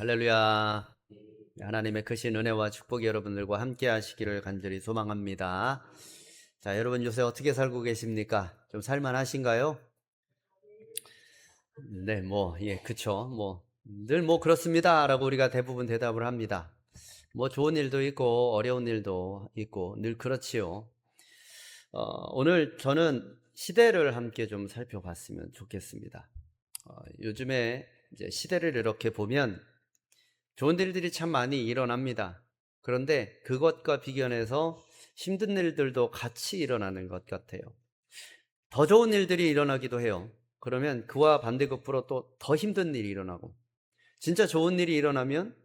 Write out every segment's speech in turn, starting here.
할렐루야. 하나님의 크신 은혜와 축복이 여러분들과 함께 하시기를 간절히 소망합니다. 자, 여러분 요새 어떻게 살고 계십니까? 좀 살만하신가요? 네, 그쵸. 늘 그렇습니다라고 우리가 대부분 대답을 합니다. 좋은 일도 있고, 어려운 일도 있고, 늘 그렇지요. 오늘 저는 시대를 함께 좀 살펴봤으면 좋겠습니다. 요즘에 이제 시대를 이렇게 보면 좋은 일들이 참 많이 일어납니다. 그런데 그것과 비견해서 힘든 일들도 같이 일어나는 것 같아요. 더 좋은 일들이 일어나기도 해요. 그러면 그와 반대급부로 또 더 힘든 일이 일어나고, 진짜 좋은 일이 일어나면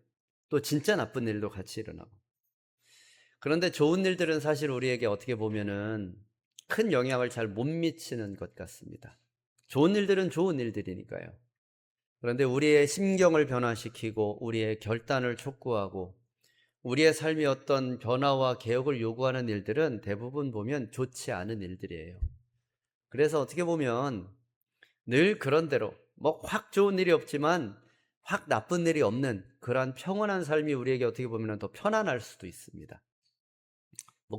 또 진짜 나쁜 일도 같이 일어나고. 그런데 좋은 일들은 사실 우리에게 어떻게 보면은 큰 영향을 잘 못 미치는 것 같습니다. 좋은 일들은 좋은 일들이니까요. 그런데 우리의 심경을 변화시키고 우리의 결단을 촉구하고 우리의 삶이 어떤 변화와 개혁을 요구하는 일들은 대부분 보면 좋지 않은 일들이에요. 그래서 어떻게 보면 늘 그런대로 확 좋은 일이 없지만 확 나쁜 일이 없는 그러한 평온한 삶이 우리에게 어떻게 보면 더 편안할 수도 있습니다.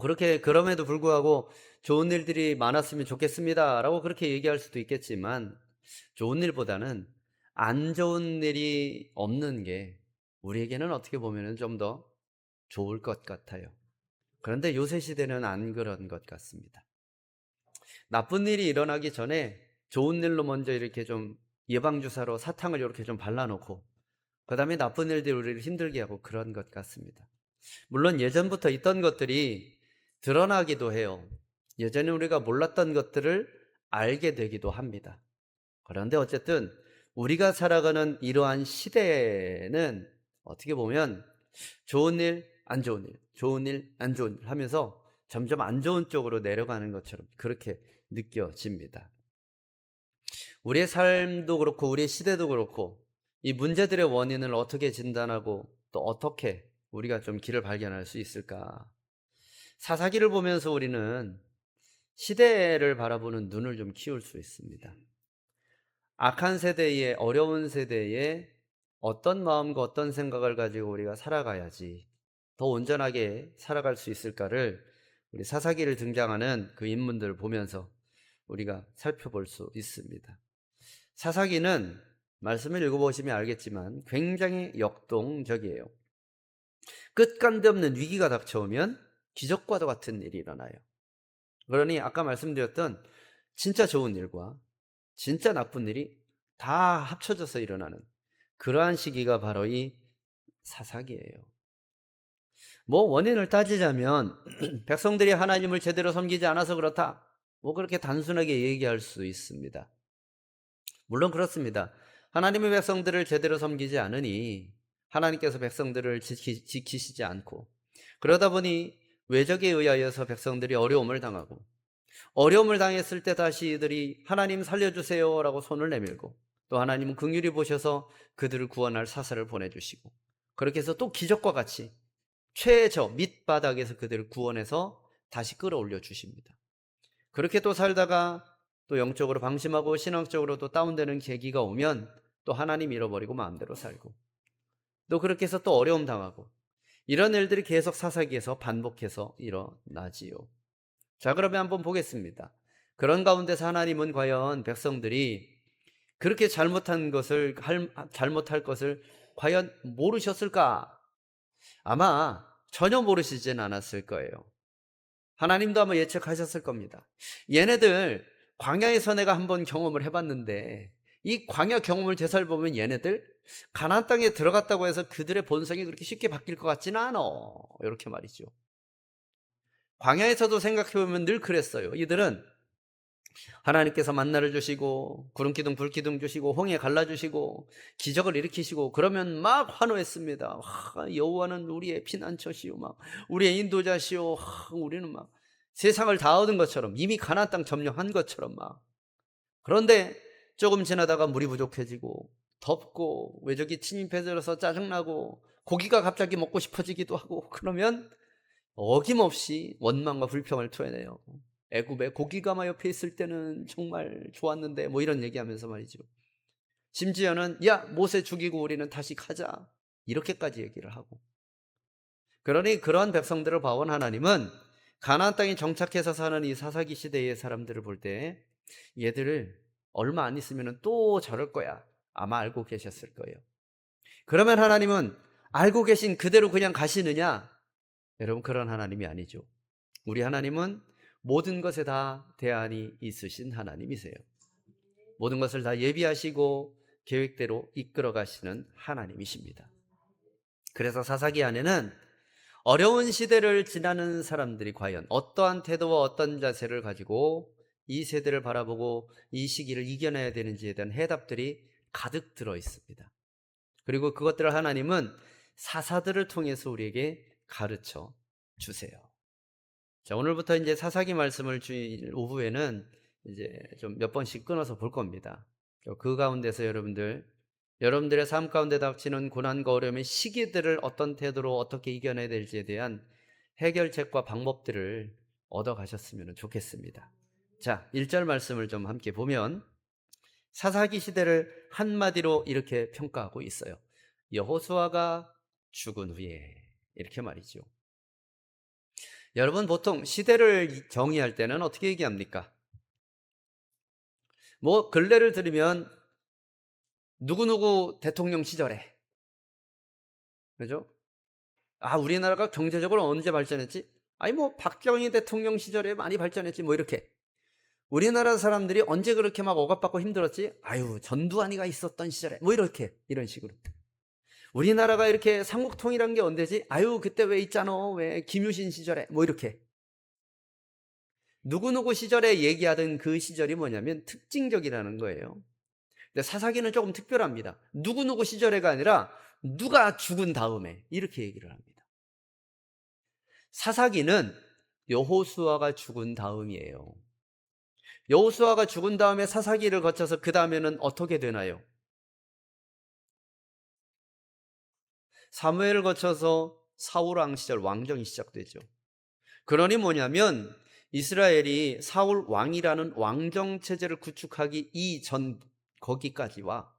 그렇게 그럼에도 불구하고 좋은 일들이 많았으면 좋겠습니다라고 그렇게 얘기할 수도 있겠지만, 좋은 일보다는 안 좋은 일이 없는 게 우리에게는 어떻게 보면 좀 더 좋을 것 같아요. 그런데 요새 시대는 안 그런 것 같습니다. 나쁜 일이 일어나기 전에 좋은 일로 먼저 이렇게 좀 예방주사로 사탕을 이렇게 좀 발라놓고, 그 다음에 나쁜 일들이 우리를 힘들게 하고 그런 것 같습니다. 물론 예전부터 있던 것들이 드러나기도 해요. 예전에 우리가 몰랐던 것들을 알게 되기도 합니다. 그런데 어쨌든 우리가 살아가는 이러한 시대는 어떻게 보면 좋은 일, 안 좋은 일, 좋은 일, 안 좋은 일 하면서 점점 안 좋은 쪽으로 내려가는 것처럼 그렇게 느껴집니다. 우리의 삶도 그렇고 우리의 시대도 그렇고 이 문제들의 원인을 어떻게 진단하고 또 어떻게 우리가 좀 길을 발견할 수 있을까? 사사기를 보면서 우리는 시대를 바라보는 눈을 좀 키울 수 있습니다. 악한 세대에, 어려운 세대에 어떤 마음과 어떤 생각을 가지고 우리가 살아가야지 더 온전하게 살아갈 수 있을까를 우리 사사기를 등장하는 그 인물들을 보면서 우리가 살펴볼 수 있습니다. 사사기는 말씀을 읽어보시면 알겠지만 굉장히 역동적이에요. 끝간데 없는 위기가 닥쳐오면 기적과도 같은 일이 일어나요. 그러니 아까 말씀드렸던 진짜 좋은 일과 진짜 나쁜 일이 다 합쳐져서 일어나는 그러한 시기가 바로 이 사사기예요. 원인을 따지자면 백성들이 하나님을 제대로 섬기지 않아서 그렇다, 그렇게 단순하게 얘기할 수 있습니다. 물론 그렇습니다. 하나님의 백성들을 제대로 섬기지 않으니 하나님께서 백성들을 지키시지 않고, 그러다 보니 외적에 의하여서 백성들이 어려움을 당하고, 어려움을 당했을 때 다시 이들이 하나님 살려주세요 라고 손을 내밀고, 또 하나님은 긍휼히 보셔서 그들을 구원할 사사를 보내주시고, 그렇게 해서 또 기적과 같이 최저 밑바닥에서 그들을 구원해서 다시 끌어올려 주십니다. 그렇게 또 살다가 또 영적으로 방심하고 신앙적으로 또 다운되는 계기가 오면 또 하나님 잃어버리고 마음대로 살고, 또 그렇게 해서 또 어려움 당하고, 이런 일들이 계속 사사기에서 반복해서 일어나지요. 자, 그러면 한번 보겠습니다. 그런 가운데서 하나님은 과연 백성들이 그렇게 잘못할 것을 과연 모르셨을까? 아마 전혀 모르시진 않았을 거예요. 하나님도 아마 예측하셨을 겁니다. 얘네들 광야에서 내가 한번 경험을 해봤는데, 이 광야 경험을 되살보면 얘네들 가나안 땅에 들어갔다고 해서 그들의 본성이 그렇게 쉽게 바뀔 것 같지는 않아. 이렇게 말이죠. 광야에서도 생각해보면 늘 그랬어요. 이들은 하나님께서 만나를 주시고 구름기둥 불기둥 주시고 홍해 갈라주시고 기적을 일으키시고 그러면 막 환호했습니다. 여호와는 우리의 피난처시오, 막 우리의 인도자시오. 우리는 막 세상을 다 얻은 것처럼, 이미 가나안 땅 점령한 것처럼 막. 그런데 조금 지나다가 물이 부족해지고 덥고 외적이 침입해 들어서 짜증나고 고기가 갑자기 먹고 싶어지기도 하고, 그러면 어김없이 원망과 불평을 토해내요. 애굽에 고기가 옆에 있을 때는 정말 좋았는데, 이런 얘기하면서 말이죠. 심지어는 야, 모세 죽이고 우리는 다시 가자. 이렇게까지 얘기를 하고, 그러니 그러한 백성들을 봐온 하나님은 가나안 땅에 정착해서 사는 이 사사기 시대의 사람들을 볼 때 얘들을 얼마 안 있으면 또 저럴 거야 아마 알고 계셨을 거예요. 그러면 하나님은 알고 계신 그대로 그냥 가시느냐? 여러분, 그런 하나님이 아니죠. 우리 하나님은 모든 것에 다 대안이 있으신 하나님이세요. 모든 것을 다 예비하시고 계획대로 이끌어 가시는 하나님이십니다. 그래서 사사기 안에는 어려운 시대를 지나는 사람들이 과연 어떠한 태도와 어떤 자세를 가지고 이 세대를 바라보고 이 시기를 이겨내야 되는지에 대한 해답들이 가득 들어 있습니다. 그리고 그것들을 하나님은 사사들을 통해서 우리에게 가르쳐 주세요. 자, 오늘부터 이제 사사기 말씀을 주일 오후에는 이제 좀 몇 번씩 끊어서 볼 겁니다. 그 가운데서 여러분들의 삶 가운데 닥치는 고난과 어려움의 시기들을 어떤 태도로 어떻게 이겨내야 될지에 대한 해결책과 방법들을 얻어 가셨으면 좋겠습니다. 자, 1절 말씀을 좀 함께 보면 사사기 시대를 한마디로 이렇게 평가하고 있어요. 여호수아가 죽은 후에, 이렇게 말이죠. 여러분, 보통 시대를 정의할 때는 어떻게 얘기합니까? 뭐 근래를 들으면 누구누구 대통령 시절에, 그죠? 아, 우리나라가 경제적으로 언제 발전했지? 아니 뭐 박정희 대통령 시절에 많이 발전했지, 뭐 이렇게. 우리나라 사람들이 언제 그렇게 막 억압받고 힘들었지? 아유, 전두환이가 있었던 시절에, 뭐 이렇게, 이런 식으로. 우리나라가 이렇게 삼국통일한 게 언제지? 아유, 그때 왜 있잖아, 왜 김유신 시절에, 뭐 이렇게. 누구누구 시절에 얘기하던 그 시절이 뭐냐면 특징적이라는 거예요. 근데 사사기는 조금 특별합니다. 누구누구 시절에가 아니라 누가 죽은 다음에, 이렇게 얘기를 합니다. 사사기는 여호수아가 죽은 다음이에요. 여호수아가 죽은 다음에 사사기를 거쳐서 그 다음에는 어떻게 되나요? 사무엘을 거쳐서 사울 왕 시절, 왕정이 시작되죠. 그러니 뭐냐면 이스라엘이 사울 왕이라는 왕정 체제를 구축하기 이전 거기까지와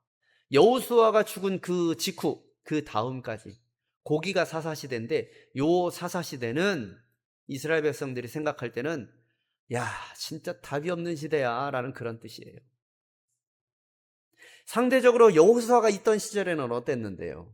여호수아가 죽은 그 직후, 그 다음까지, 거기가 사사시대인데, 요 사사시대는 이스라엘 백성들이 생각할 때는 야, 진짜 답이 없는 시대야 라는 그런 뜻이에요. 상대적으로 여호수아가 있던 시절에는 어땠는데요?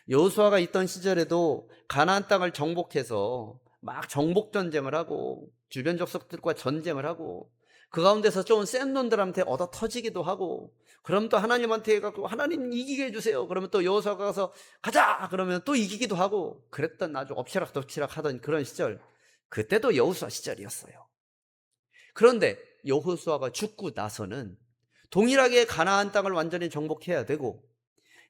여호수아가 있던 시절에도 가나안 땅을 정복해서 막 정복 전쟁을 하고 주변 족속들과 전쟁을 하고 그 가운데서 좀 센 놈들한테 얻어 터지기도 하고, 그럼 또 하나님한테 해갖고 하나님 이기게 해주세요. 그러면 또 여호수아가 가서 가자 그러면 또 이기기도 하고, 그랬던 아주 엎치락덮치락 하던 그런 시절, 그때도 여호수아 시절이었어요. 그런데 여호수아가 죽고 나서는 동일하게 가나안 땅을 완전히 정복해야 되고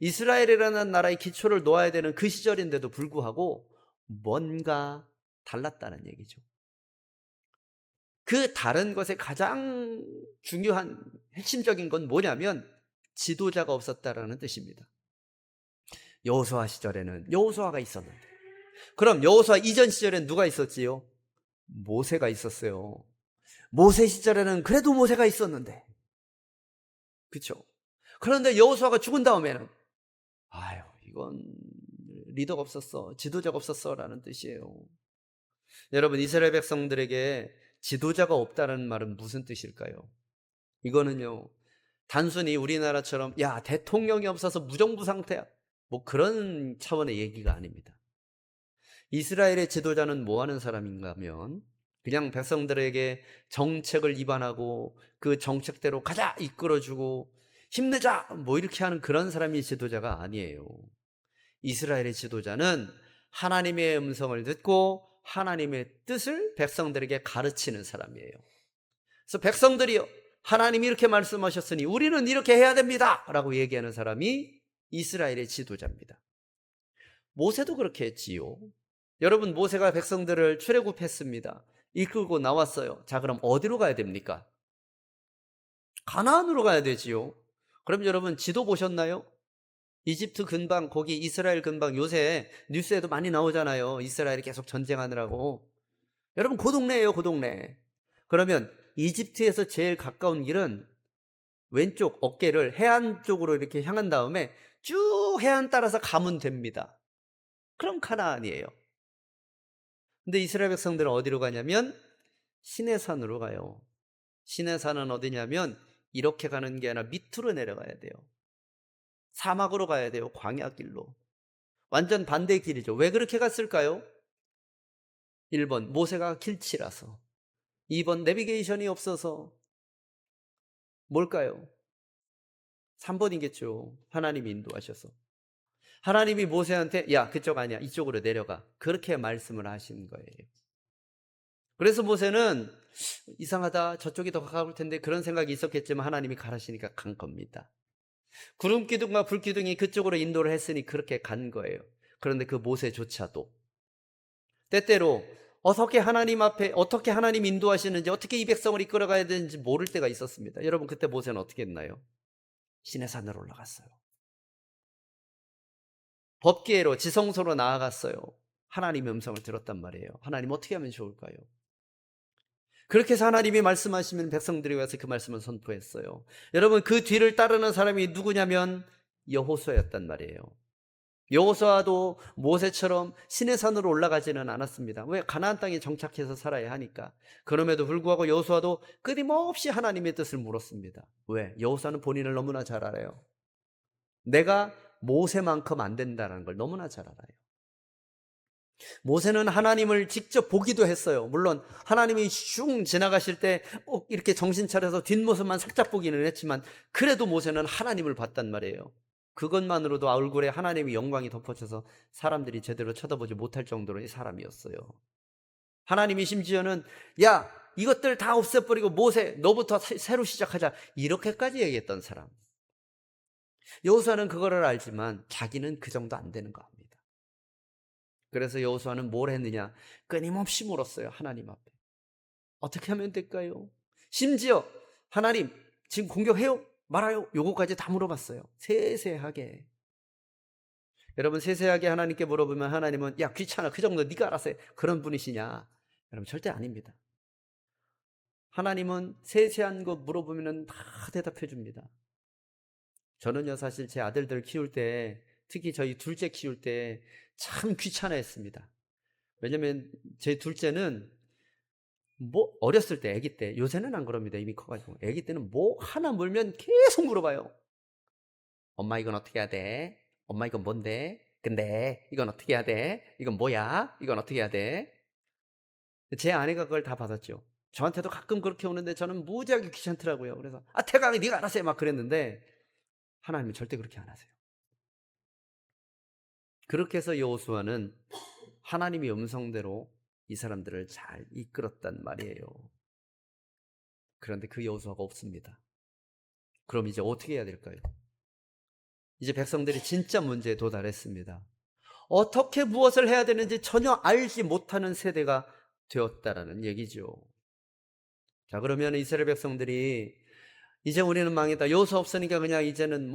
이스라엘이라는 나라의 기초를 놓아야 되는 그 시절인데도 불구하고 뭔가 달랐다는 얘기죠. 그 다른 것의 가장 중요한 핵심적인 건 뭐냐면 지도자가 없었다라는 뜻입니다. 여호수아 시절에는 여호수아가 있었는데, 그럼 여호수아 이전 시절엔 누가 있었지요? 모세가 있었어요. 모세 시절에는 그래도 모세가 있었는데, 그렇죠? 그런데 여호수아가 죽은 다음에는 아유, 이건 리더가 없었어, 지도자가 없었어라는 뜻이에요. 여러분, 이스라엘 백성들에게 지도자가 없다는 말은 무슨 뜻일까요? 이거는요, 단순히 우리나라처럼 야, 대통령이 없어서 무정부 상태야, 뭐 그런 차원의 얘기가 아닙니다. 이스라엘의 지도자는 뭐 하는 사람인가 하면 그냥 백성들에게 정책을 입안하고 그 정책대로 가자 이끌어주고 힘내자 뭐 이렇게 하는 그런 사람이 지도자가 아니에요. 이스라엘의 지도자는 하나님의 음성을 듣고 하나님의 뜻을 백성들에게 가르치는 사람이에요. 그래서 백성들이요, 하나님이 이렇게 말씀하셨으니 우리는 이렇게 해야 됩니다 라고 얘기하는 사람이 이스라엘의 지도자입니다. 모세도 그렇게 했지요. 여러분, 모세가 백성들을 출애굽했습니다. 이끌고 나왔어요. 자, 그럼 어디로 가야 됩니까? 가나안으로 가야 되지요. 그럼 여러분, 지도 보셨나요? 이집트 근방, 거기 이스라엘 근방, 요새 뉴스에도 많이 나오잖아요. 이스라엘이 계속 전쟁하느라고. 여러분, 그 동네예요, 그 동네. 그러면 이집트에서 제일 가까운 길은 왼쪽 어깨를 해안 쪽으로 이렇게 향한 다음에 쭉 해안 따라서 가면 됩니다. 그럼 가나안이에요. 근데 이스라엘 백성들은 어디로 가냐면 시내산으로 가요. 시내산은 어디냐면 이렇게 가는 게 아니라 밑으로 내려가야 돼요. 사막으로 가야 돼요. 광야길로. 완전 반대의 길이죠. 왜 그렇게 갔을까요? 1번 모세가 길치라서, 2번 내비게이션이 없어서, 뭘까요? 3번이겠죠. 하나님이 인도하셔서. 하나님이 모세한테 야 그쪽 아니야 이쪽으로 내려가 그렇게 말씀을 하신 거예요. 그래서 모세는 이상하다 저쪽이 더 가까울 텐데 그런 생각이 있었겠지만 하나님이 가라시니까 간 겁니다. 구름 기둥과 불 기둥이 그쪽으로 인도를 했으니 그렇게 간 거예요. 그런데 그 모세조차도 때때로 어떻게 하나님 앞에 어떻게 하나님 인도하시는지 어떻게 이 백성을 이끌어가야 되는지 모를 때가 있었습니다. 여러분 그때 모세는 어떻게 했나요? 시내산으로 올라갔어요. 법궤로 지성소로 나아갔어요. 하나님의 음성을 들었단 말이에요. 하나님 어떻게 하면 좋을까요? 그렇게 해서 하나님이 말씀하시면 백성들이 와서 그 말씀을 선포했어요. 여러분 그 뒤를 따르는 사람이 누구냐면 여호수아였단 말이에요. 여호수아도 모세처럼 시내산으로 올라가지는 않았습니다. 왜? 가나안 땅에 정착해서 살아야 하니까. 그럼에도 불구하고 여호수아도 끊임없이 하나님의 뜻을 물었습니다. 왜? 여호수아는 본인을 너무나 잘 알아요. 내가 모세만큼 안 된다는 걸 너무나 잘 알아요. 모세는 하나님을 직접 보기도 했어요. 물론 하나님이 슝 지나가실 때 이렇게 정신 차려서 뒷모습만 살짝 보기는 했지만 그래도 모세는 하나님을 봤단 말이에요. 그것만으로도 얼굴에 하나님의 영광이 덮어져서 사람들이 제대로 쳐다보지 못할 정도로의 사람이었어요. 하나님이 심지어는 야 이것들 다 없애버리고 모세 너부터 새로 시작하자 이렇게까지 얘기했던 사람. 여호수아는 그거를 알지만 자기는 그 정도 안 되는 거 압니다. 그래서 여호수아는 뭘 했느냐? 끊임없이 물었어요. 하나님 앞에. 어떻게 하면 될까요? 심지어 하나님 지금 공격해요? 말아요? 요거까지 다 물어봤어요. 세세하게. 여러분 세세하게 하나님께 물어보면 하나님은 야 귀찮아 그 정도 네가 알아서 해. 그런 분이시냐? 여러분 절대 아닙니다. 하나님은 세세한 거 물어보면 다 대답해 줍니다. 저는요 사실 제 아들들 키울 때 특히 저희 둘째 키울 때 참 귀찮아했습니다. 왜냐면 제 둘째는 뭐 어렸을 때 아기 때 요새는 안 그럽니다. 이미 커가지고 아기 때는 뭐 하나 물면 계속 물어봐요. 엄마 이건 어떻게 해야 돼? 엄마 이건 뭔데? 근데 이건 어떻게 해야 돼? 이건 뭐야? 이건 어떻게 해야 돼? 제 아내가 그걸 다 받았죠. 저한테도 가끔 그렇게 오는데 저는 무지하게 귀찮더라고요. 그래서 태강이 네가 알아서 해 막 그랬는데 하나님은 절대 그렇게 안 하세요. 그렇게 해서 여호수아는 하나님의 음성대로 이 사람들을 잘 이끌었단 말이에요. 그런데 그 여호수아가 없습니다. 그럼 이제 어떻게 해야 될까요? 이제 백성들이 진짜 문제에 도달했습니다. 어떻게 무엇을 해야 되는지 전혀 알지 못하는 세대가 되었다라는 얘기죠. 자, 그러면 이스라엘 백성들이 이제 우리는 망했다. 여호수아 없으니까 그냥 이제는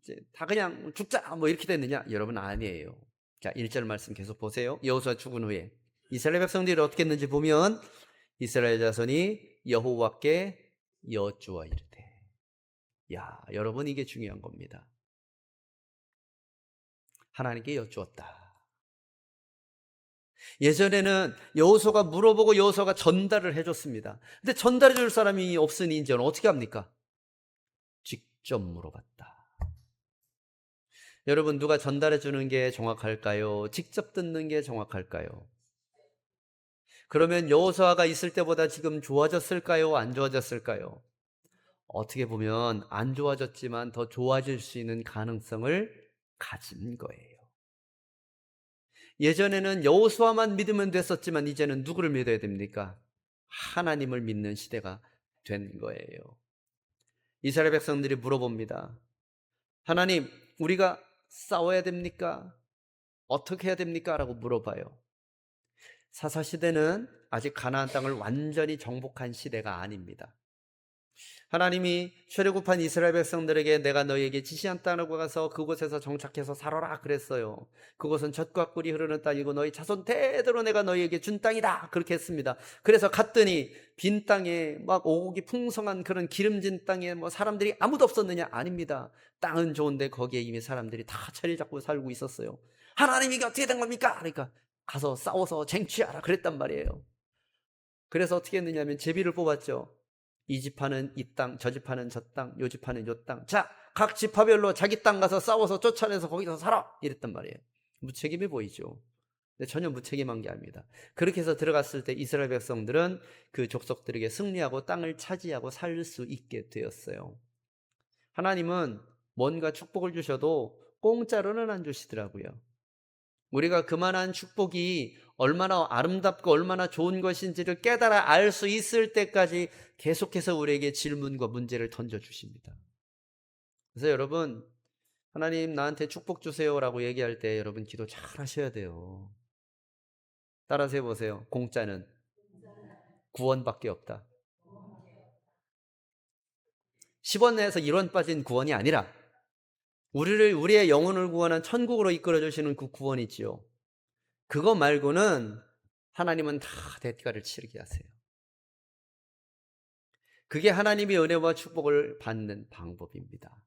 이제 다 그냥 죽자 뭐 이렇게 됐느냐? 여러분 아니에요. 자, 1절 말씀 계속 보세요. 여호수아 죽은 후에 이스라엘 백성들이 어떻게 했는지 보면 이스라엘 자손이 여호와께 여쭈어 이르되. 야, 여러분 이게 중요한 겁니다. 하나님께 여쭈었다. 예전에는 여호수아가 물어보고 여호수아가 전달을 해줬습니다. 근데 전달해 줄 사람이 없으니 이제는 어떻게 합니까? 직접 물어봤다. 여러분 누가 전달해 주는 게 정확할까요? 직접 듣는 게 정확할까요? 그러면 여호수아가 있을 때보다 지금 좋아졌을까요? 안 좋아졌을까요? 어떻게 보면 안 좋아졌지만 더 좋아질 수 있는 가능성을 가진 거예요. 예전에는 여호수아만 믿으면 됐었지만 이제는 누구를 믿어야 됩니까? 하나님을 믿는 시대가 된 거예요. 이스라엘 백성들이 물어봅니다. 하나님, 우리가 싸워야 됩니까? 어떻게 해야 됩니까? 라고 물어봐요. 사사시대는 아직 가나안 땅을 완전히 정복한 시대가 아닙니다. 하나님이 출애굽한 이스라엘 백성들에게 내가 너희에게 지시한 땅으로 가서 그곳에서 정착해서 살아라 그랬어요. 그곳은 젖과 꿀이 흐르는 땅이고 너희 자손 대대로 내가 너희에게 준 땅이다 그렇게 했습니다. 그래서 갔더니 빈 땅에 막 오곡이 풍성한 그런 기름진 땅에 뭐 사람들이 아무도 없었느냐? 아닙니다. 땅은 좋은데 거기에 이미 사람들이 다 자리 잡고 살고 있었어요. 하나님 이게 어떻게 된 겁니까? 그러니까 가서 싸워서 쟁취하라 그랬단 말이에요. 그래서 어떻게 했느냐면 제비를 뽑았죠. 이 지파는 이 땅, 저 지파는 저 땅, 요 지파는 요 땅. 자, 각 지파별로 자기 땅 가서 싸워서 쫓아내서 거기서 살아! 이랬단 말이에요. 무책임해 보이죠. 근데 전혀 무책임한 게 아닙니다. 그렇게 해서 들어갔을 때 이스라엘 백성들은 그 족속들에게 승리하고 땅을 차지하고 살 수 있게 되었어요. 하나님은 뭔가 축복을 주셔도 공짜로는 안 주시더라고요. 우리가 그만한 축복이 얼마나 아름답고 얼마나 좋은 것인지를 깨달아 알 수 있을 때까지 계속해서 우리에게 질문과 문제를 던져주십니다. 그래서 여러분, 하나님 나한테 축복 주세요라고 얘기할 때 여러분 기도 잘 하셔야 돼요. 따라서 해보세요. 공짜는 구원밖에 없다. 10원 내에서 1원 빠진 구원이 아니라 우리의 영혼을 구원한 천국으로 이끌어 주시는 그 구원이지요. 그거 말고는 하나님은 다 대가를 치르게 하세요. 그게 하나님의 은혜와 축복을 받는 방법입니다.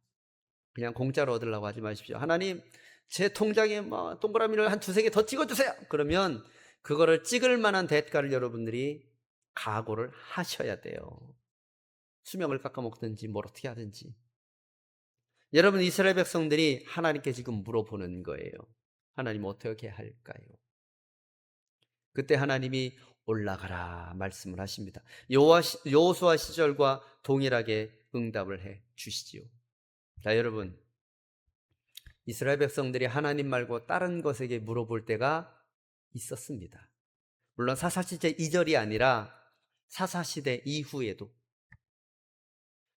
그냥 공짜로 얻으려고 하지 마십시오. 하나님, 제 통장에 뭐 동그라미를 한 두세 개 더 찍어주세요. 그러면 그거를 찍을 만한 대가를 여러분들이 각오를 하셔야 돼요. 수명을 깎아먹든지 뭘 어떻게 하든지. 여러분, 이스라엘 백성들이 하나님께 지금 물어보는 거예요. 하나님 어떻게 할까요? 그때 하나님이 올라가라 말씀을 하십니다. 여호수아 시절과 동일하게 응답을 해 주시지요. 자, 여러분, 이스라엘 백성들이 하나님 말고 다른 것에게 물어볼 때가 있었습니다. 물론 사사시대 이전이 아니라 사사시대 이후에도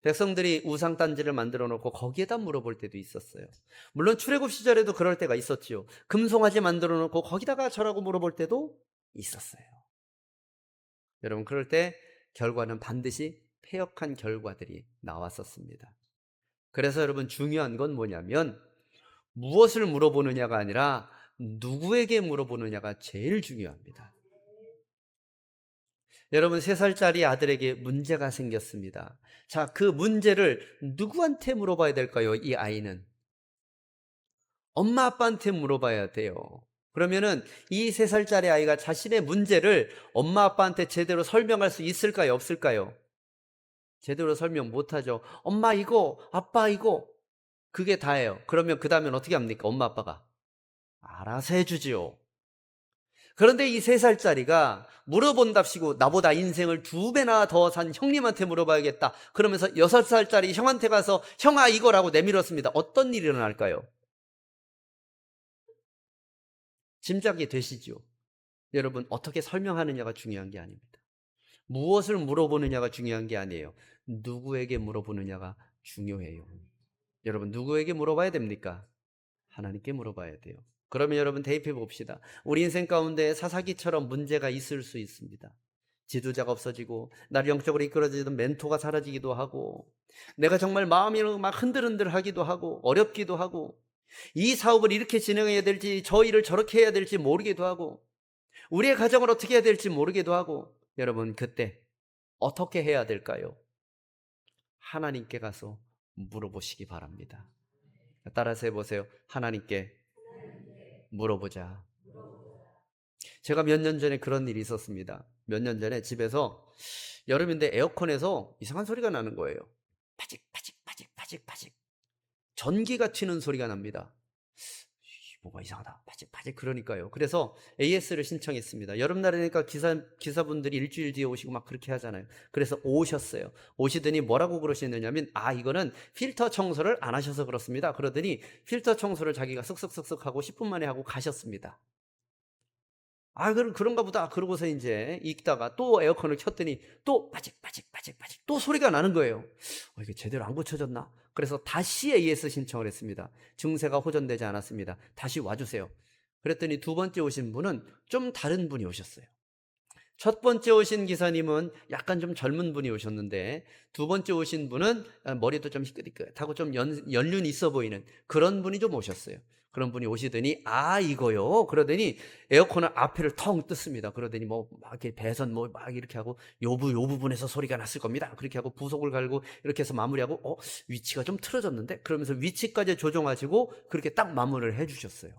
백성들이 우상단지를 만들어 놓고 거기에다 물어볼 때도 있었어요. 물론 출애굽 시절에도 그럴 때가 있었지요. 금송아지 만들어 놓고 거기다가 절하고 물어볼 때도 있었어요. 여러분, 그럴 때 결과는 반드시 패역한 결과들이 나왔었습니다. 그래서 여러분, 중요한 건 뭐냐면 무엇을 물어보느냐가 아니라 누구에게 물어보느냐가 제일 중요합니다. 여러분, 3살짜리 아들에게 문제가 생겼습니다. 자, 그 문제를 누구한테 물어봐야 될까요? 이 아이는 엄마 아빠한테 물어봐야 돼요. 그러면은 이 3살짜리 아이가 자신의 문제를 엄마 아빠한테 제대로 설명할 수 있을까요? 없을까요? 제대로 설명 못하죠. 엄마 이거, 아빠 이거, 그게 다예요. 그러면 그 다음엔 어떻게 합니까? 엄마 아빠가 알아서 해주지요. 그런데 이 3살짜리가 물어본답시고 나보다 인생을 2배나 더 산 형님한테 물어봐야겠다. 그러면서 6살짜리 형한테 가서 형아 이거라고 내밀었습니다. 어떤 일이 일어날까요? 짐작이 되시죠? 여러분, 어떻게 설명하느냐가 중요한 게 아닙니다. 무엇을 물어보느냐가 중요한 게 아니에요. 누구에게 물어보느냐가 중요해요. 여러분, 누구에게 물어봐야 됩니까? 하나님께 물어봐야 돼요. 그러면 여러분 대입해 봅시다. 우리 인생 가운데 사사기처럼 문제가 있을 수 있습니다. 지도자가 없어지고 나를 영적으로 이끌어주던 멘토가 사라지기도 하고 내가 정말 마음이 막 흔들흔들하기도 하고 어렵기도 하고 이 사업을 이렇게 진행해야 될지 저 일을 저렇게 해야 될지 모르기도 하고 우리의 가정을 어떻게 해야 될지 모르기도 하고 여러분 그때 어떻게 해야 될까요? 하나님께 가서 물어보시기 바랍니다. 따라서 해보세요. 하나님께 물어보자. 제가 몇 년 전에 그런 일이 있었습니다. 몇 년 전에 집에서 여름인데 에어컨에서 이상한 소리가 나는 거예요. 파직 파직 파직 파직 파직 전기가 튀는 소리가 납니다. 뭐가 이상하다. 파직 파직 그러니까요. 그래서 AS를 신청했습니다. 여름날이니까 기사분들이 일주일 뒤에 오시고 막 그렇게 하잖아요. 그래서 오셨어요. 오시더니 뭐라고 그러시느냐면 이거는 필터 청소를 안 하셔서 그렇습니다. 그러더니 필터 청소를 자기가 쓱쓱쓱쓱 하고 10분 만에 하고 가셨습니다. 그런가 보다. 그러고서 이제 있다가 또 에어컨을 켰더니 또 빠직 또 소리가 나는 거예요. 이게 제대로 안 고쳐졌나? 그래서 다시 AS 신청을 했습니다. 증세가 호전되지 않았습니다. 다시 와주세요. 그랬더니 두 번째 오신 분은 좀 다른 분이 오셨어요. 첫 번째 오신 기사님은 약간 좀 젊은 분이 오셨는데, 두 번째 오신 분은 머리도 좀 희끗희끗하고 좀 연륜 있어 보이는 그런 분이 좀 오셨어요. 그런 분이 오시더니, 아, 이거요? 그러더니 에어컨을 앞에를 텅 뜯습니다. 그러더니 뭐 막 이렇게 배선 뭐 막 이렇게 하고, 요 부분에서 소리가 났을 겁니다. 그렇게 하고 부속을 갈고 이렇게 해서 마무리하고, 위치가 좀 틀어졌는데? 그러면서 위치까지 조정하시고 그렇게 딱 마무리를 해주셨어요.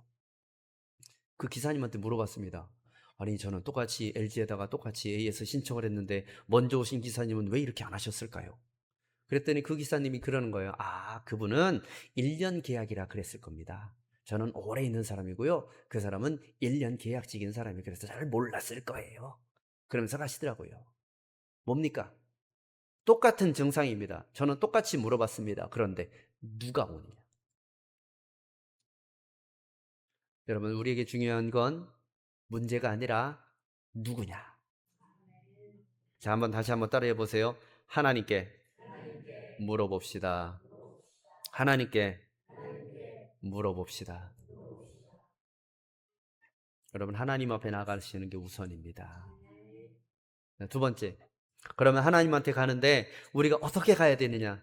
그 기사님한테 물어봤습니다. 아니, 저는 똑같이 LG에다가 똑같이 AS 신청을 했는데 먼저 오신 기사님은 왜 이렇게 안 하셨을까요? 그랬더니 그 기사님이 그러는 거예요. 아, 그분은 1년 계약이라 그랬을 겁니다. 저는 오래 있는 사람이고요. 그 사람은 1년 계약직인 사람이 그래서 잘 몰랐을 거예요. 그러면서 가시더라고요. 뭡니까? 똑같은 증상입니다. 저는 똑같이 물어봤습니다. 그런데 누가 오느냐? 여러분, 우리에게 중요한 건 문제가 아니라 누구냐? 자, 다시 한번 따라해 보세요. 하나님께 물어봅시다. 하나님께 물어봅시다. 여러분, 하나님 앞에 나가시는 게 우선입니다. 두 번째, 그러면 하나님한테 가는데 우리가 어떻게 가야 되느냐?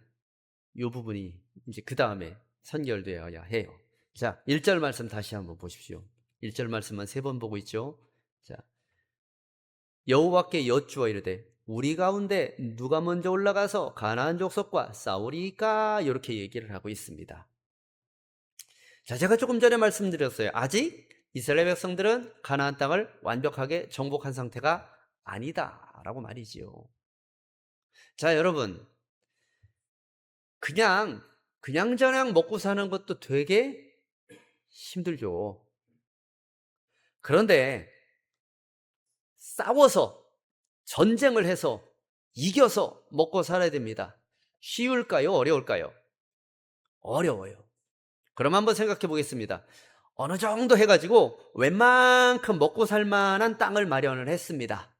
이 부분이 이제 그 다음에 선결되어야 해요. 자, 1절 말씀 다시 한번 보십시오. 1절 말씀만 3번 보고 있죠. 자, 여호와께 여쭈어 이르되 우리 가운데 누가 먼저 올라가서 가나안 족속과 싸우리까? 이렇게 얘기를 하고 있습니다. 자, 제가 조금 전에 말씀드렸어요. 아직 이스라엘 백성들은 가나안 땅을 완벽하게 정복한 상태가 아니다라고 말이지요. 자, 여러분, 그냥저냥 먹고 사는 것도 되게 힘들죠. 그런데 싸워서 전쟁을 해서 이겨서 먹고 살아야 됩니다. 쉬울까요? 어려울까요? 어려워요. 그럼 한번 생각해 보겠습니다. 어느 정도 해가지고 웬만큼 먹고 살 만한 땅을 마련을 했습니다.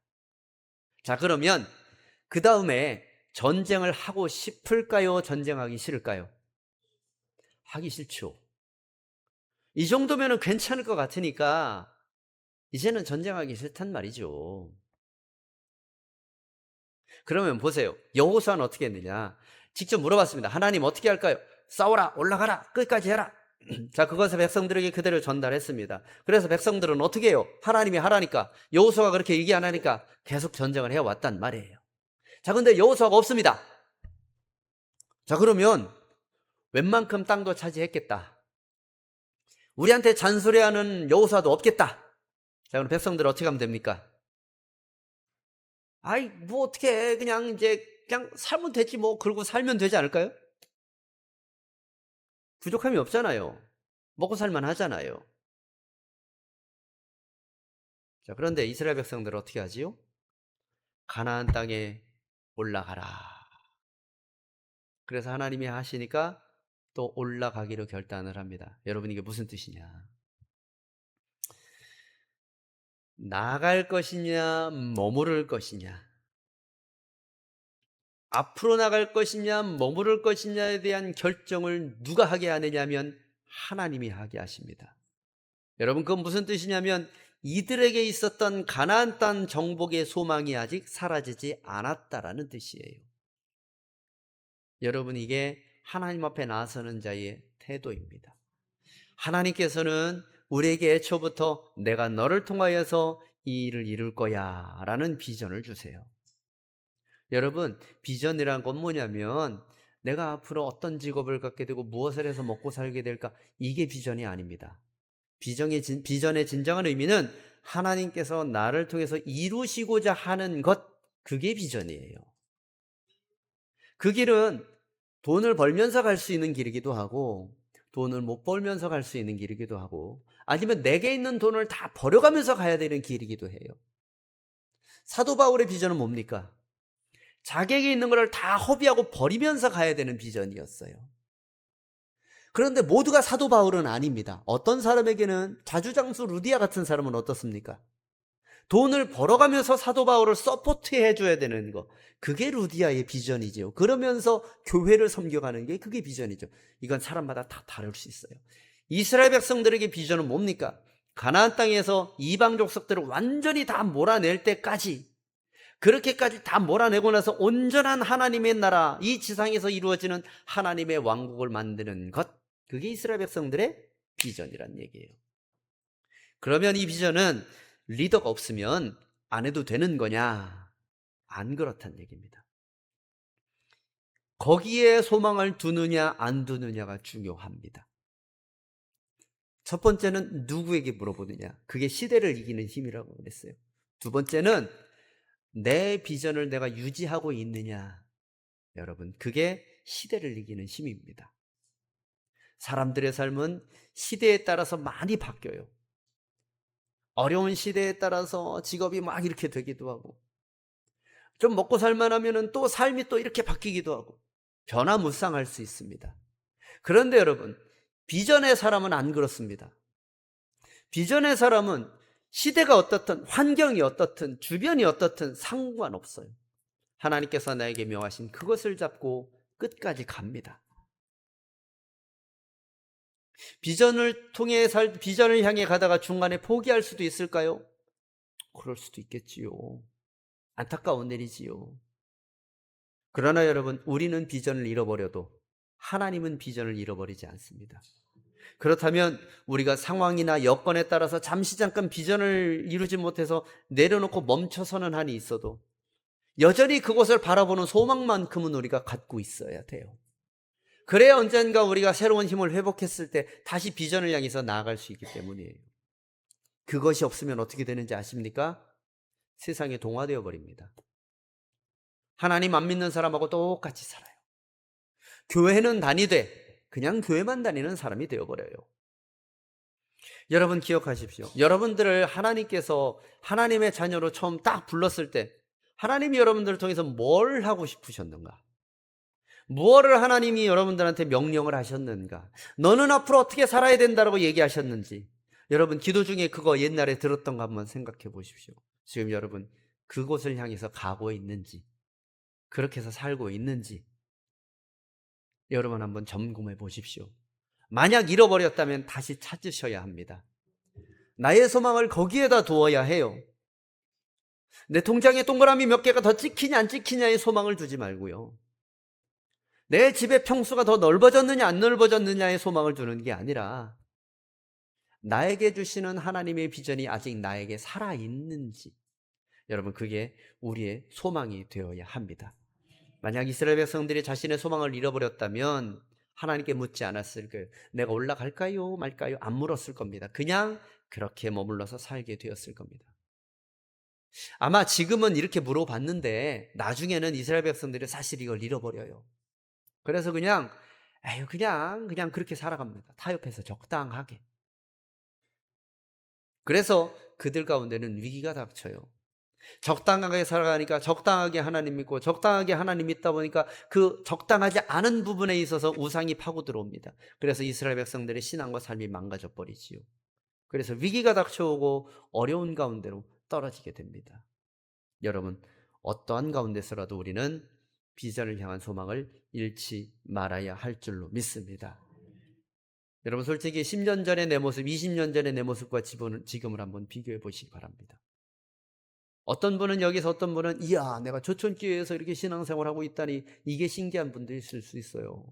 자, 그러면 그 다음에 전쟁을 하고 싶을까요? 전쟁하기 싫을까요? 하기 싫죠. 이 정도면 괜찮을 것 같으니까 이제는 전쟁하기 싫단 말이죠. 그러면 보세요. 여호수아는 어떻게 했느냐? 직접 물어봤습니다. 하나님 어떻게 할까요? 싸워라, 올라가라, 끝까지 해라. 자, 그것을 백성들에게 그대로 전달했습니다. 그래서 백성들은 어떻게 해요? 하나님이 하라니까, 여호수아가 그렇게 얘기 안 하니까 계속 전쟁을 해왔단 말이에요. 자, 근데 여호수아가 없습니다. 자, 그러면 웬만큼 땅도 차지했겠다. 우리한테 잔소리하는 여호수아도 없겠다. 자, 그럼 백성들 어떻게 하면 됩니까? 아이, 뭐 어떻게 해. 그냥 살면 되지 뭐. 그러고 살면 되지 않을까요? 부족함이 없잖아요. 먹고 살만 하잖아요. 자, 그런데 이스라엘 백성들 어떻게 하지요? 가나안 땅에 올라가라. 그래서 하나님이 하시니까 또 올라가기로 결단을 합니다. 여러분, 이게 무슨 뜻이냐? 나갈 것이냐, 머무를 것이냐, 앞으로 나갈 것이냐, 머무를 것이냐에 대한 결정을 누가 하게 하느냐면 하나님이 하게 하십니다. 여러분, 그건 무슨 뜻이냐면 이들에게 있었던 가나안 땅 정복의 소망이 아직 사라지지 않았다라는 뜻이에요. 여러분, 이게 하나님 앞에 나서는 자의 태도입니다. 하나님께서는 우리에게 애초부터 내가 너를 통하여서 이 일을 이룰 거야 라는 비전을 주세요. 여러분, 비전이란 건 뭐냐면 내가 앞으로 어떤 직업을 갖게 되고 무엇을 해서 먹고 살게 될까, 이게 비전이 아닙니다. 비전의 진정한 의미는 하나님께서 나를 통해서 이루시고자 하는 것, 그게 비전이에요. 그 길은 돈을 벌면서 갈 수 있는 길이기도 하고 돈을 못 벌면서 갈 수 있는 길이기도 하고 아니면 내게 있는 돈을 다 버려가면서 가야 되는 길이기도 해요. 사도 바울의 비전은 뭡니까? 자기에게 있는 것을 다 허비하고 버리면서 가야 되는 비전이었어요. 그런데 모두가 사도 바울은 아닙니다. 어떤 사람에게는 자주장수 루디아 같은 사람은 어떻습니까? 돈을 벌어가면서 사도 바울을 서포트해 줘야 되는 거, 그게 루디아의 비전이죠. 그러면서 교회를 섬겨가는 게 그게 비전이죠. 이건 사람마다 다 다를 수 있어요. 이스라엘 백성들에게 비전은 뭡니까? 가나안 땅에서 이방 족속들을 완전히 다 몰아낼 때까지 그렇게까지 다 몰아내고 나서 온전한 하나님의 나라, 이 지상에서 이루어지는 하나님의 왕국을 만드는 것, 그게 이스라엘 백성들의 비전이란 얘기예요. 그러면 이 비전은 리더가 없으면 안 해도 되는 거냐? 안 그렇단 얘기입니다. 거기에 소망을 두느냐 안 두느냐가 중요합니다. 첫 번째는 누구에게 물어보느냐, 그게 시대를 이기는 힘이라고 그랬어요. 두 번째는 내 비전을 내가 유지하고 있느냐, 여러분, 그게 시대를 이기는 힘입니다. 사람들의 삶은 시대에 따라서 많이 바뀌어요. 어려운 시대에 따라서 직업이 막 이렇게 되기도 하고, 좀 먹고 살만하면 또 삶이 또 이렇게 바뀌기도 하고, 변화무쌍할 수 있습니다. 그런데 여러분, 비전의 사람은 안 그렇습니다. 비전의 사람은 시대가 어떻든 환경이 어떻든 주변이 어떻든 상관없어요. 하나님께서 나에게 명하신 그것을 잡고 끝까지 갑니다. 비전을 향해 가다가 중간에 포기할 수도 있을까요? 그럴 수도 있겠지요. 안타까운 일이지요. 그러나 여러분, 우리는 비전을 잃어버려도 하나님은 비전을 잃어버리지 않습니다. 그렇다면 우리가 상황이나 여건에 따라서 잠시 잠깐 비전을 이루지 못해서 내려놓고 멈춰서는 한이 있어도 여전히 그곳을 바라보는 소망만큼은 우리가 갖고 있어야 돼요. 그래야 언젠가 우리가 새로운 힘을 회복했을 때 다시 비전을 향해서 나아갈 수 있기 때문이에요. 그것이 없으면 어떻게 되는지 아십니까? 세상에 동화되어 버립니다. 하나님 안 믿는 사람하고 똑같이 살아요. 교회는 다니되 그냥 교회만 다니는 사람이 되어버려요. 여러분 기억하십시오. 여러분들을 하나님께서 하나님의 자녀로 처음 딱 불렀을 때 하나님이 여러분들을 통해서 뭘 하고 싶으셨는가? 무엇을 하나님이 여러분들한테 명령을 하셨는가? 너는 앞으로 어떻게 살아야 된다고 얘기하셨는지, 여러분 기도 중에 그거 옛날에 들었던 거 한번 생각해 보십시오. 지금 여러분 그곳을 향해서 가고 있는지, 그렇게 해서 살고 있는지 여러분 한번 점검해 보십시오. 만약 잃어버렸다면 다시 찾으셔야 합니다. 나의 소망을 거기에다 두어야 해요. 내 통장에 동그라미 몇 개가 더 찍히냐 안 찍히냐의 소망을 두지 말고요. 내 집의 평수가 더 넓어졌느냐 안 넓어졌느냐의 소망을 두는 게 아니라 나에게 주시는 하나님의 비전이 아직 나에게 살아있는지, 여러분 그게 우리의 소망이 되어야 합니다. 만약 이스라엘 백성들이 자신의 소망을 잃어버렸다면 하나님께 묻지 않았을 거예요. 내가 올라갈까요 말까요? 안 물었을 겁니다. 그냥 그렇게 머물러서 살게 되었을 겁니다. 아마 지금은 이렇게 물어봤는데 나중에는 이스라엘 백성들이 사실 이걸 잃어버려요. 그래서 그냥 그렇게 살아갑니다. 타협해서 적당하게. 그래서 그들 가운데는 위기가 닥쳐요. 적당하게 살아가니까 적당하게 하나님 믿고 적당하게 하나님 믿다 보니까 그 적당하지 않은 부분에 있어서 우상이 파고 들어옵니다. 그래서 이스라엘 백성들의 신앙과 삶이 망가져 버리지요. 그래서 위기가 닥쳐오고 어려운 가운데로 떨어지게 됩니다. 여러분, 어떠한 가운데서라도 우리는 비전을 향한 소망을 잃지 말아야 할 줄로 믿습니다. 여러분 솔직히 10년 전의 내 모습, 20년 전의 내 모습과 지금을 한번 비교해 보시기 바랍니다. 어떤 분은 여기서, 어떤 분은 이야 내가 조천교회에서 이렇게 신앙생활하고 있다니 이게 신기한 분도 있을 수 있어요.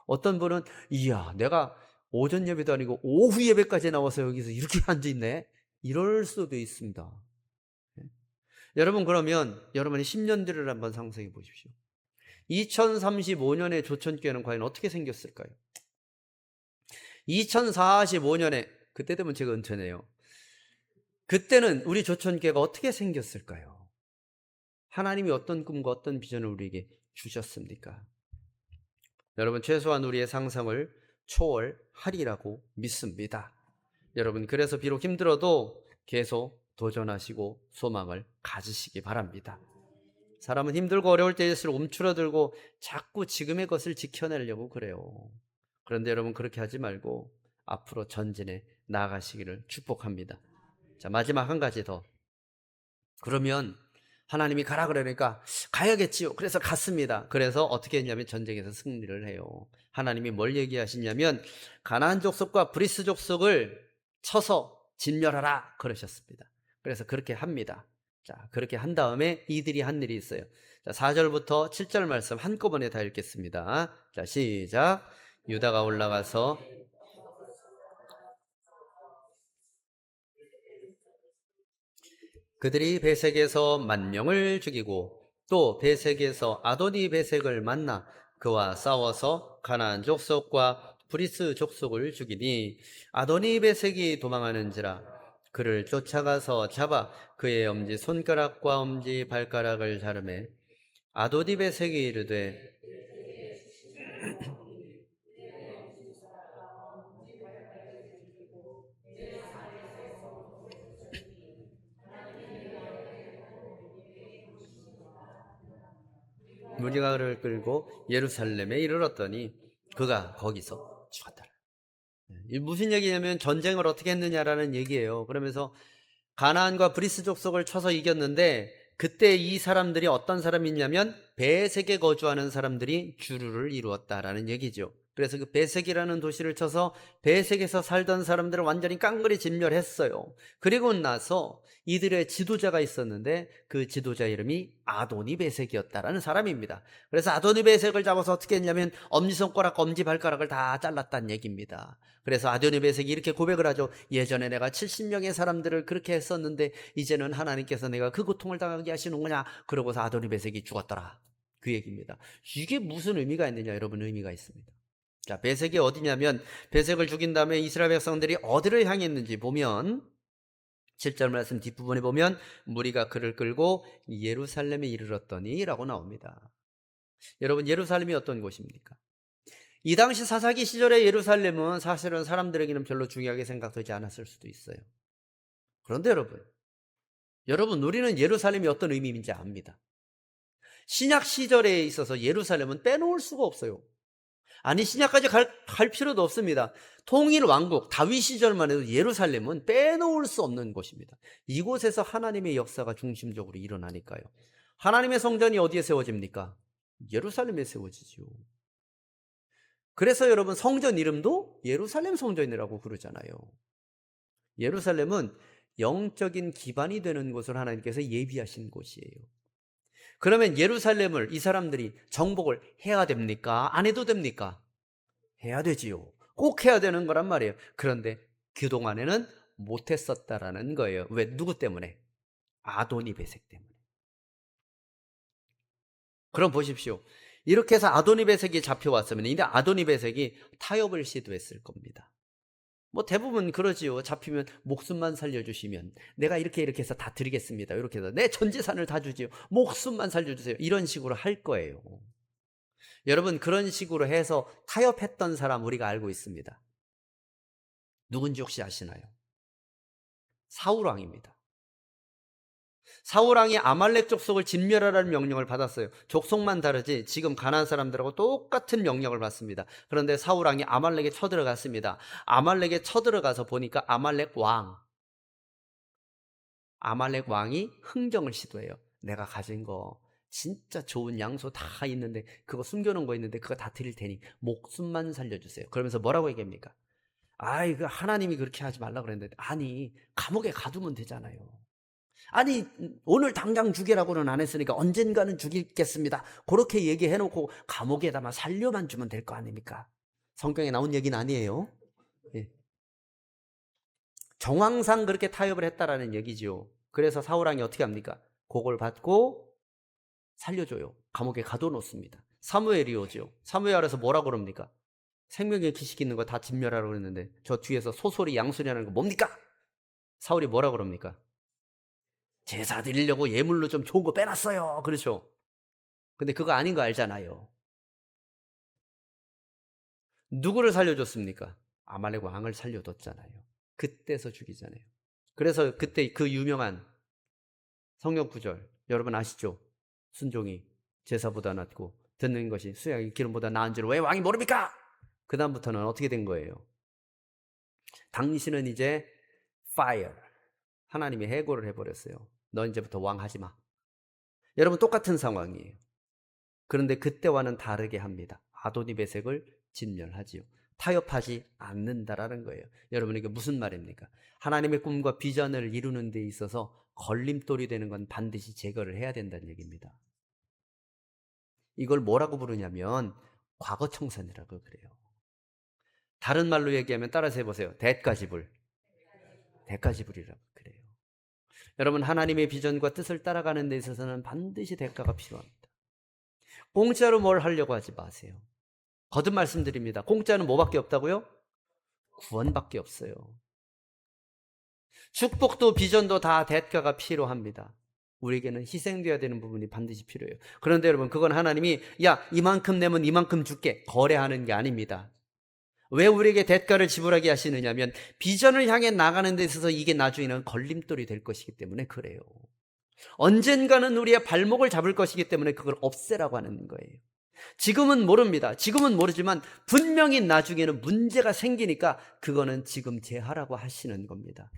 어떤 분은 이야 내가 오전 예배도 아니고 오후 예배까지 나와서 여기서 이렇게 앉아있네, 이럴 수도 있습니다. 여러분 그러면 여러분의 10년 뒤를 한번 상상해 보십시오. 2035년에 조천교회는 과연 어떻게 생겼을까요? 2045년에, 그때 되면 제가 은퇴네요. 그때는 우리 조천교회가 어떻게 생겼을까요? 하나님이 어떤 꿈과 어떤 비전을 우리에게 주셨습니까? 여러분 최소한 우리의 상상을 초월하리라고 믿습니다. 여러분 그래서 비록 힘들어도 계속 도전하시고 소망을 가지시기 바랍니다. 사람은 힘들고 어려울 때일수록 움츠러들고 자꾸 지금의 것을 지켜내려고 그래요. 그런데 여러분 그렇게 하지 말고 앞으로 전진해 나아가시기를 축복합니다. 자, 마지막 한 가지 더. 그러면 하나님이 가라 그러니까 가야겠지요. 그래서 갔습니다. 그래서 어떻게 했냐면 전쟁에서 승리를 해요. 하나님이 뭘 얘기하시냐면 가나안 족속과 브리스 족속을 쳐서 진멸하라 그러셨습니다. 그래서 그렇게 합니다. 자, 그렇게 한 다음에 이들이 한 일이 있어요. 자, 4절부터 7절 말씀 한꺼번에 다 읽겠습니다. 자, 시작. 유다가 올라가서 그들이 베색에서 만명을 죽이고 또 베색에서 아도니 베색을 만나 그와 싸워서 가나안 족속과 브리스 족속을 죽이니 아도니 베색이 도망하는지라 그를 쫓아가서 잡아 그의 엄지 손가락과 엄지 발가락을 자르매 아도니 베색이 이르되 무리가 그를 끌고 예루살렘에 이르렀더니 그가 거기서 죽었더라. 이 무슨 얘기냐면 전쟁을 어떻게 했느냐라는 얘기예요. 그러면서 가나안과 브리스 족속을 쳐서 이겼는데 그때 이 사람들이 어떤 사람이냐면 베색에 거주하는 사람들이 주류를 이루었다라는 얘기죠. 그래서 그 베색이라는 도시를 쳐서 베색에서 살던 사람들을 완전히 깡그리 진멸했어요. 그리고 나서 이들의 지도자가 있었는데 그 지도자 이름이 아도니 베색이었다라는 사람입니다. 그래서 아도니 베색을 잡아서 어떻게 했냐면 엄지손가락, 엄지발가락을 다 잘랐다는 얘기입니다. 그래서 아도니 베색이 이렇게 고백을 하죠. 예전에 내가 70명의 사람들을 그렇게 했었는데 이제는 하나님께서 내가 그 고통을 당하게 하시는구나. 그러고서 아도니 베색이 죽었더라. 그 얘기입니다. 이게 무슨 의미가 있느냐? 여러분, 의미가 있습니다. 자, 베색이 어디냐면 베색을 죽인 다음에 이스라엘 백성들이 어디를 향했는지 보면 7절 말씀 뒷부분에 보면 무리가 그를 끌고 예루살렘에 이르렀더니 라고 나옵니다. 여러분, 예루살렘이 어떤 곳입니까? 이 당시 사사기 시절의 예루살렘은 사실은 사람들에게는 별로 중요하게 생각되지 않았을 수도 있어요. 그런데 여러분 우리는 예루살렘이 어떤 의미인지 압니다. 신약 시절에 있어서 예루살렘은 빼놓을 수가 없어요. 아니, 신약까지 갈 필요도 없습니다. 통일 왕국 다윗 시절만 해도 예루살렘은 빼놓을 수 없는 곳입니다. 이곳에서 하나님의 역사가 중심적으로 일어나니까요. 하나님의 성전이 어디에 세워집니까? 예루살렘에 세워지죠. 그래서 여러분 성전 이름도 예루살렘 성전이라고 부르잖아요. 예루살렘은 영적인 기반이 되는 곳을 하나님께서 예비하신 곳이에요. 그러면 예루살렘을 이 사람들이 정복을 해야 됩니까? 안 해도 됩니까? 해야 되지요. 꼭 해야 되는 거란 말이에요. 그런데 그동안에는 못했었다라는 거예요. 왜? 누구 때문에? 아도니 베색 때문에. 그럼 보십시오. 이렇게 해서 아도니 베색이 잡혀왔으면 이제 아도니 베색이 타협을 시도했을 겁니다. 뭐 대부분 그러지요. 잡히면 목숨만 살려주시면 내가 이렇게 해서 다 드리겠습니다. 이렇게 해서 내 전 재산을 다 주지요. 목숨만 살려주세요. 이런 식으로 할 거예요. 여러분, 그런 식으로 해서 타협했던 사람 우리가 알고 있습니다. 누군지 혹시 아시나요? 사울왕입니다. 사울왕이 아말렉 족속을 진멸하라는 명령을 받았어요. 족속만 다르지 지금 가나안 사람들하고 똑같은 명령을 받습니다. 그런데 사울왕이 아말렉에 쳐들어갔습니다. 아말렉에 쳐들어가서 보니까 아말렉 왕이 흥정을 시도해요. 내가 가진 거 진짜 좋은 양소 다 있는데 그거 숨겨놓은 거 있는데 그거 다 드릴 테니 목숨만 살려주세요. 그러면서 뭐라고 얘기합니까? 아이, 그 하나님이 그렇게 하지 말라 그랬는데, 아니 감옥에 가두면 되잖아요. 아니, 오늘 당장 죽이라고는 안 했으니까 언젠가는 죽이겠습니다. 그렇게 얘기해놓고 감옥에다만 살려만 주면 될 거 아닙니까? 성경에 나온 얘기는 아니에요. 예. 정황상 그렇게 타협을 했다라는 얘기죠. 그래서 사울왕이 어떻게 합니까? 그걸 받고 살려줘요. 감옥에 가둬놓습니다. 사무엘이 오죠. 사무엘에서 뭐라고 그럽니까? 생명의 기식 있는 거 다 진멸하라고 그랬는데 저 뒤에서 소소리 양소리 하는 거 뭡니까? 사울이 뭐라고 그럽니까? 제사 드리려고 예물로 좀 좋은 거 빼놨어요. 그렇죠? 근데 그거 아닌 거 알잖아요. 누구를 살려줬습니까? 아말렉 왕을 살려뒀잖아요. 그때서 죽이잖아요. 그래서 그때 그 유명한 성경 구절 여러분 아시죠? 순종이 제사보다 낫고 듣는 것이 수양의 기름보다 나은 줄 왜 왕이 모릅니까? 그 다음부터는 어떻게 된 거예요? 당신은 이제 fire, 하나님이 해고를 해버렸어요. 너 이제부터 왕 하지 마. 여러분 똑같은 상황이에요. 그런데 그때와는 다르게 합니다. 아도니 베색을 진멸하지요. 타협하지 않는다라는 거예요. 여러분, 이게 무슨 말입니까? 하나님의 꿈과 비전을 이루는 데 있어서 걸림돌이 되는 건 반드시 제거를 해야 된다는 얘기입니다. 이걸 뭐라고 부르냐면 과거 청산이라고 그래요. 다른 말로 얘기하면 따라서 해보세요. 대가지불. 대가지불이라고 그래요. 여러분, 하나님의 비전과 뜻을 따라가는 데 있어서는 반드시 대가가 필요합니다. 공짜로 뭘 하려고 하지 마세요. 거듭 말씀드립니다. 공짜는 뭐밖에 없다고요? 구원밖에 없어요. 축복도 비전도 다 대가가 필요합니다. 우리에게는 희생되어야 되는 부분이 반드시 필요해요. 그런데 여러분, 그건 하나님이 야, 이만큼 내면 이만큼 줄게 거래하는 게 아닙니다. 왜 우리에게 대가를 지불하게 하시느냐면 비전을 향해 나가는 데 있어서 이게 나중에는 걸림돌이 될 것이기 때문에 그래요. 언젠가는 우리의 발목을 잡을 것이기 때문에 그걸 없애라고 하는 거예요. 지금은 모릅니다. 지금은 모르지만 분명히 나중에는 문제가 생기니까 그거는 지금 제하라고 하시는 겁니다.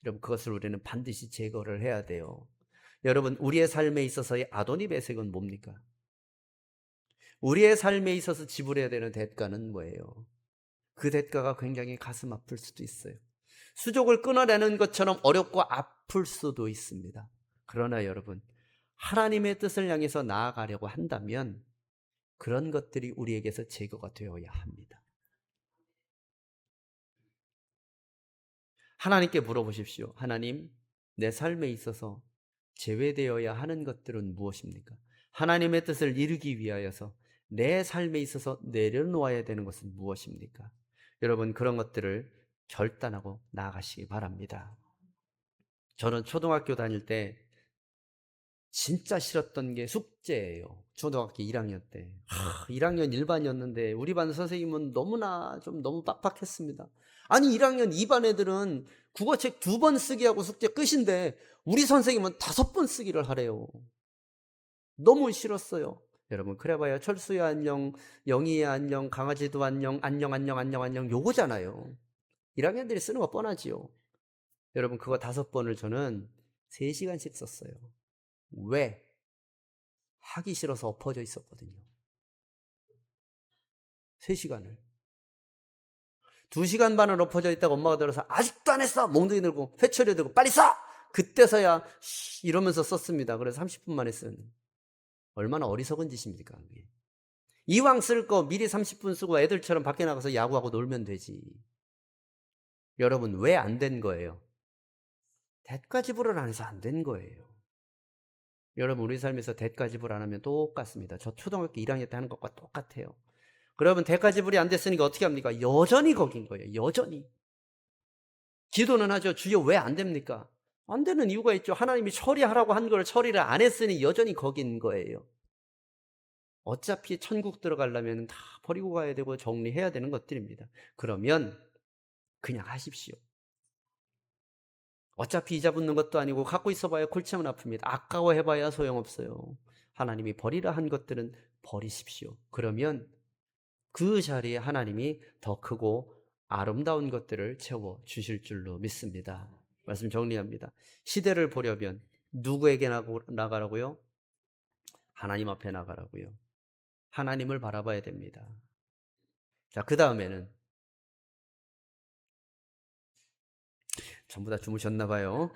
여러분, 그것을 우리는 반드시 제거를 해야 돼요. 여러분, 우리의 삶에 있어서의 아도니 배색은 뭡니까? 우리의 삶에 있어서 지불해야 되는 대가는 뭐예요? 그 대가가 굉장히 가슴 아플 수도 있어요. 수족을 끊어내는 것처럼 어렵고 아플 수도 있습니다. 그러나 여러분, 하나님의 뜻을 향해서 나아가려고 한다면 그런 것들이 우리에게서 제거가 되어야 합니다. 하나님께 물어보십시오. 하나님, 내 삶에 있어서 제외되어야 하는 것들은 무엇입니까? 하나님의 뜻을 이루기 위하여서 내 삶에 있어서 내려놓아야 되는 것은 무엇입니까? 여러분, 그런 것들을 결단하고 나아가시기 바랍니다. 저는 초등학교 다닐 때 진짜 싫었던 게 숙제예요. 초등학교 1학년 때. 1학년 1반이었는데 우리 반 선생님은 너무나 좀 너무 빡빡했습니다. 아니, 1학년 2반 애들은 국어책 2번 쓰기 하고 숙제 끝인데 우리 선생님은 5번 쓰기를 하래요. 너무 싫었어요. 여러분, 그래봐야 철수야 안녕, 영희야 안녕, 강아지도 안녕, 안녕 안녕 안녕 안녕 요거잖아요. 1학년들이 쓰는 거 뻔하지요. 여러분, 그거 5번을 저는 3시간씩 썼어요. 왜? 하기 싫어서 엎어져 있었거든요. 3시간을. 2시간 반을 엎어져 있다가 엄마가 들어서 아직도 안 했어! 몽둥이 들고 회초리 들고 빨리 써! 그때서야 이러면서 썼습니다. 그래서 30분 만에 쓴. 얼마나 어리석은 짓입니까? 그게. 이왕 쓸 거 미리 30분 쓰고 애들처럼 밖에 나가서 야구하고 놀면 되지. 여러분, 왜 안 된 거예요? 대가 지불을 안 해서 안 된 거예요. 여러분, 우리 삶에서 대가 지불 안 하면 똑같습니다. 저 초등학교 1학년 때 하는 것과 똑같아요. 그러면 대가 지불이 안 됐으니까 어떻게 합니까? 여전히 거긴 거예요. 여전히. 기도는 하죠. 주여, 왜 안 됩니까? 안 되는 이유가 있죠. 하나님이 처리하라고 한 걸 처리를 안 했으니 여전히 거긴 거예요. 어차피 천국 들어가려면 다 버리고 가야 되고 정리해야 되는 것들입니다. 그러면 그냥 하십시오. 어차피 이자 붙는 것도 아니고 갖고 있어봐야 골치만 아픕니다. 아까워해봐야 소용없어요. 하나님이 버리라 한 것들은 버리십시오. 그러면 그 자리에 하나님이 더 크고 아름다운 것들을 채워주실 줄로 믿습니다. 말씀 정리합니다. 시대를 보려면 누구에게 나가라고요? 하나님 앞에 나가라고요. 하나님을 바라봐야 됩니다. 자, 그 다음에는 전부 다 주무셨나 봐요.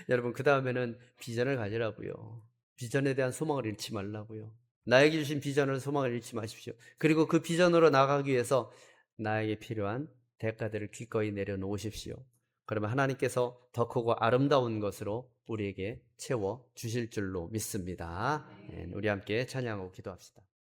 여러분, 그 다음에는 비전을 가지라고요. 비전에 대한 소망을 잃지 말라고요. 나에게 주신 비전을 소망을 잃지 마십시오. 그리고 그 비전으로 나가기 위해서 나에게 필요한 대가들을 기꺼이 내려놓으십시오. 그러면 하나님께서 더 크고 아름다운 것으로 우리에게 채워 주실 줄로 믿습니다. 우리 함께 찬양하고 기도합시다.